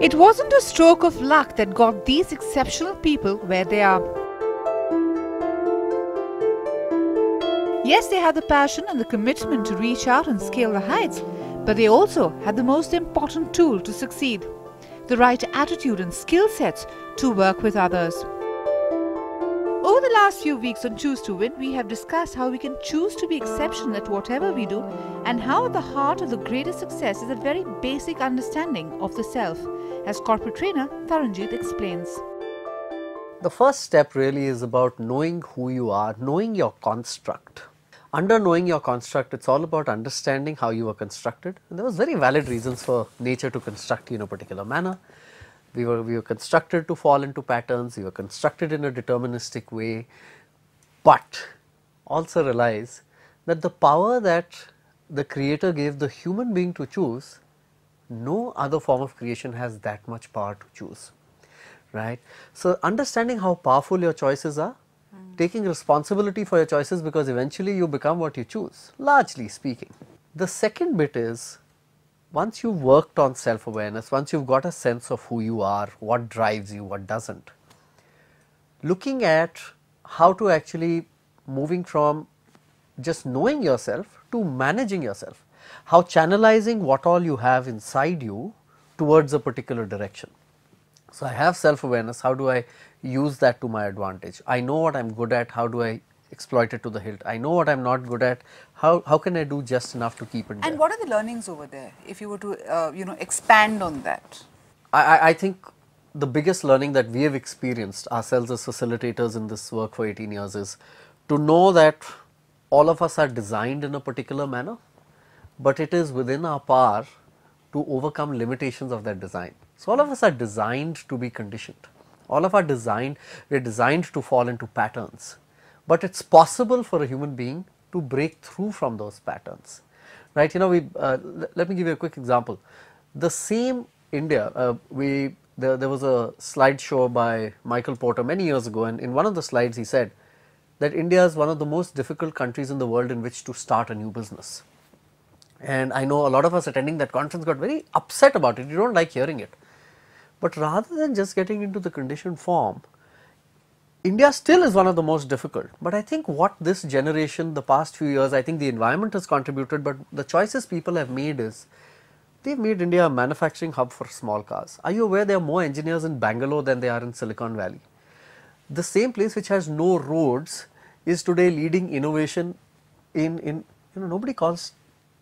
It wasn't a stroke of luck that got these exceptional people where they are. Yes, they had the passion and the commitment to reach out and scale the heights, but they also had the most important tool to succeed: the right attitude and skill sets to work with others. Over the last few weeks on Choose to Win, we have discussed how we can choose to be exceptional at whatever we do, and how at the heart of the greatest success is a very basic understanding of the self, as corporate trainer Taranjit explains. The first step really is about knowing who you are, knowing your construct. Under knowing your construct, it's all about understanding how you were constructed. And there was very valid reasons for nature to construct you in a particular manner. We were constructed to fall into patterns, we were constructed in a deterministic way, but also realize that the power that the creator gave the human being to choose, no other form of creation has that much power to choose, right? So understanding how powerful your choices are, taking responsibility for your choices, because eventually you become what you choose, largely speaking. The second bit is, once you've worked on self-awareness, once you've got a sense of who you are, what drives you, what doesn't, looking at how to actually moving from just knowing yourself to managing yourself, how channelizing what all you have inside you towards a particular direction. So I have self-awareness, how do I use that to my advantage? I know what I'm good at, how do I exploit it to the hilt? I know what I'm not good at, how can I do just enough to keep it there? And what are the learnings over there, if you were to expand on that? I think the biggest learning that we have experienced ourselves as facilitators in this work for 18 years is to know that all of us are designed in a particular manner, but it is within our power to overcome limitations of that design. So all of us are designed to be conditioned. All of us we're designed to fall into patterns, but it's possible for a human being to break through from those patterns, right? You know, let me give you a quick example. The same India, there was a slideshow by Michael Porter many years ago, and in one of the slides he said that India is one of the most difficult countries in the world in which to start a new business. And I know a lot of us attending that conference got very upset about it. You don't like hearing it. But rather than just getting into the conditioned form, India still is one of the most difficult. But I think what this generation, the past few years, I think the environment has contributed, but the choices people have made is, they've made India a manufacturing hub for small cars. Are you aware there are more engineers in Bangalore than there are in Silicon Valley? The same place which has no roads is today leading innovation in nobody calls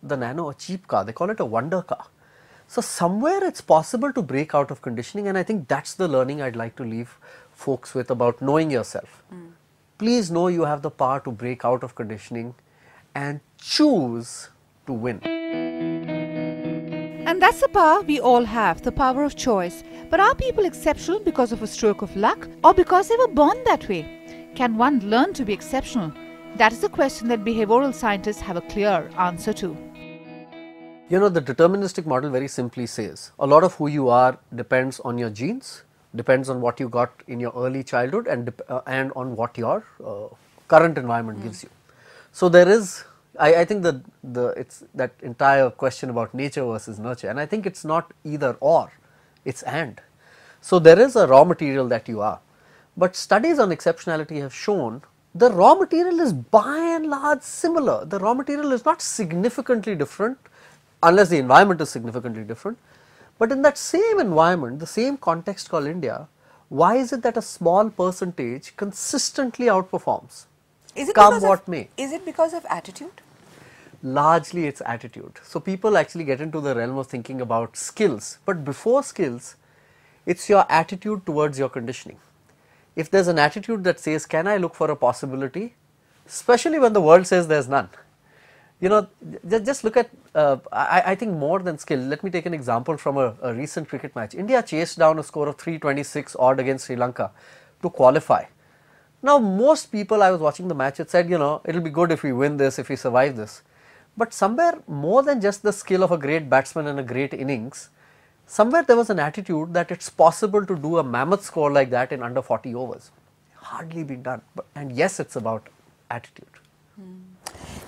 the Nano a cheap car, they call it a wonder car. So somewhere it's possible to break out of conditioning, and I think that's the learning I'd like to leave folks with about knowing yourself. Please know you have the power to break out of conditioning and choose to win. And that's the power we all have, the power of choice. But are people exceptional because of a stroke of luck, or because they were born that way? Can one learn to be exceptional? That is a question that behavioral scientists have a clear answer to. You know, the deterministic model very simply says a lot of who you are depends on your genes, depends on what you got in your early childhood, and on what your current environment gives you. So there is, I think it's that entire question about nature versus nurture, and I think it's not either or, it's and. So there is a raw material that you are, but studies on exceptionality have shown the raw material is by and large similar. The raw material is not significantly different unless the environment is significantly different. But in that same environment, the same context called India, why is it that a small percentage consistently outperforms? Come what may. Is it because of attitude? Largely it's attitude. So people actually get into the realm of thinking about skills, but before skills, it's your attitude towards your conditioning. If there's an attitude that says, can I look for a possibility, especially when the world says there's none. You know, just look at, I think more than skill, let me take an example from a recent cricket match. India chased down a score of 326 odd against Sri Lanka to qualify. Now most people, I was watching the match, it said, you know, it'll be good if we win this, if we survive this. But somewhere more than just the skill of a great batsman and a great innings, somewhere there was an attitude that it's possible to do a mammoth score like that in under 40 overs. Hardly been done. And yes, it's about attitude.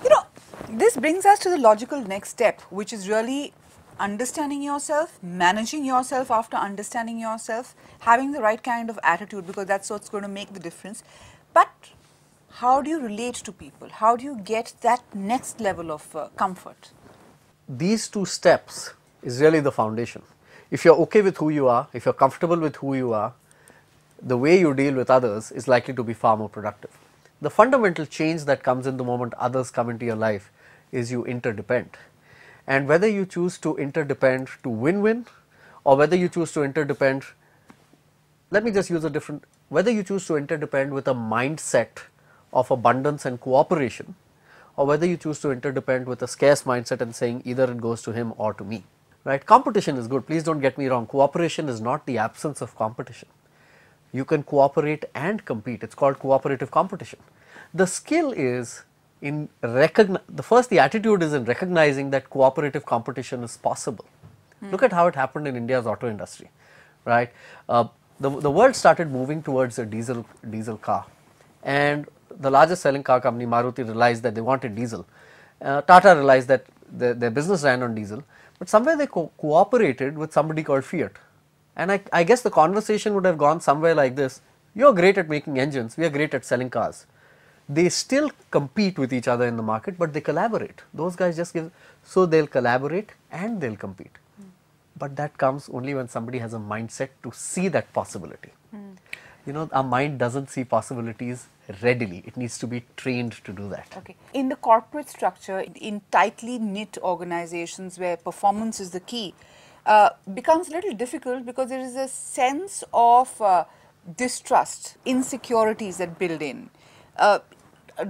You know, this brings us to the logical next step, which is really understanding yourself, managing yourself after understanding yourself, having the right kind of attitude, because that's what's going to make the difference. But how do you relate to people? How do you get that next level of comfort? These two steps is really the foundation. If you're okay with who you are, if you're comfortable with who you are, the way you deal with others is likely to be far more productive. The fundamental change that comes in the moment others come into your life is you interdepend. And whether you choose to interdepend to win-win, or whether you choose to interdepend, let me just use a different, whether you choose to interdepend with a mindset of abundance and cooperation, or whether you choose to interdepend with a scarce mindset and saying either it goes to him or to me. Right? Competition is good, please don't get me wrong. Cooperation is not the absence of competition. You can cooperate and compete. It's called cooperative competition. The skill is in the attitude is in recognizing that cooperative competition is possible. Look at how it happened in India's auto industry, right? The world started moving towards a diesel car, and the largest selling car company, Maruti, realized that they wanted diesel. Tata realized that their business ran on diesel, but somewhere they cooperated with somebody called Fiat. And I guess the conversation would have gone somewhere like this: you're great at making engines, we are great at selling cars. They still compete with each other in the market, but they collaborate. Those guys just give, so they'll collaborate and they'll compete. But that comes only when somebody has a mindset to see that possibility. You know, our mind doesn't see possibilities readily. It needs to be trained to do that. Okay. In the corporate structure, in tightly knit organizations where performance is the key, becomes a little difficult because there is a sense of distrust, insecurities that build in.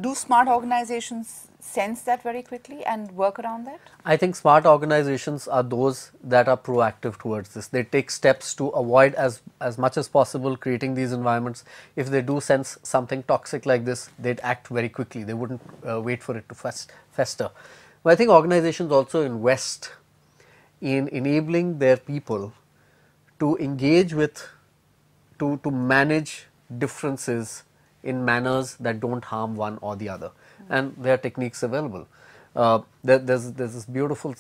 Do smart organizations sense that very quickly and work around that? I think smart organizations are those that are proactive towards this. They take steps to avoid as much as possible creating these environments. If they do sense something toxic like this, they'd act very quickly. They wouldn't wait for it to fester. But I think organizations also invest in enabling their people to engage with, to manage differences in manners that don't harm one or the other. And there are techniques available. There's this beautiful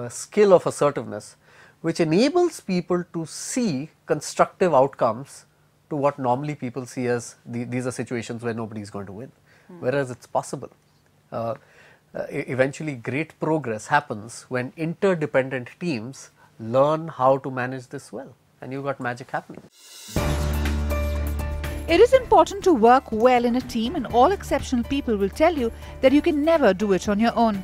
skill of assertiveness which enables people to see constructive outcomes to what normally people see as these are situations where nobody is going to win, whereas it's possible. Eventually great progress happens when interdependent teams learn how to manage this well, and you've got magic happening. It is important to work well in a team, and all exceptional people will tell you that you can never do it on your own.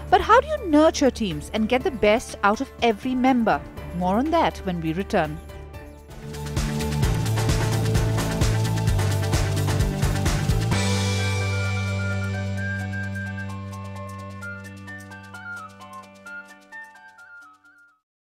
But how do you nurture teams and get the best out of every member? More on that when we return.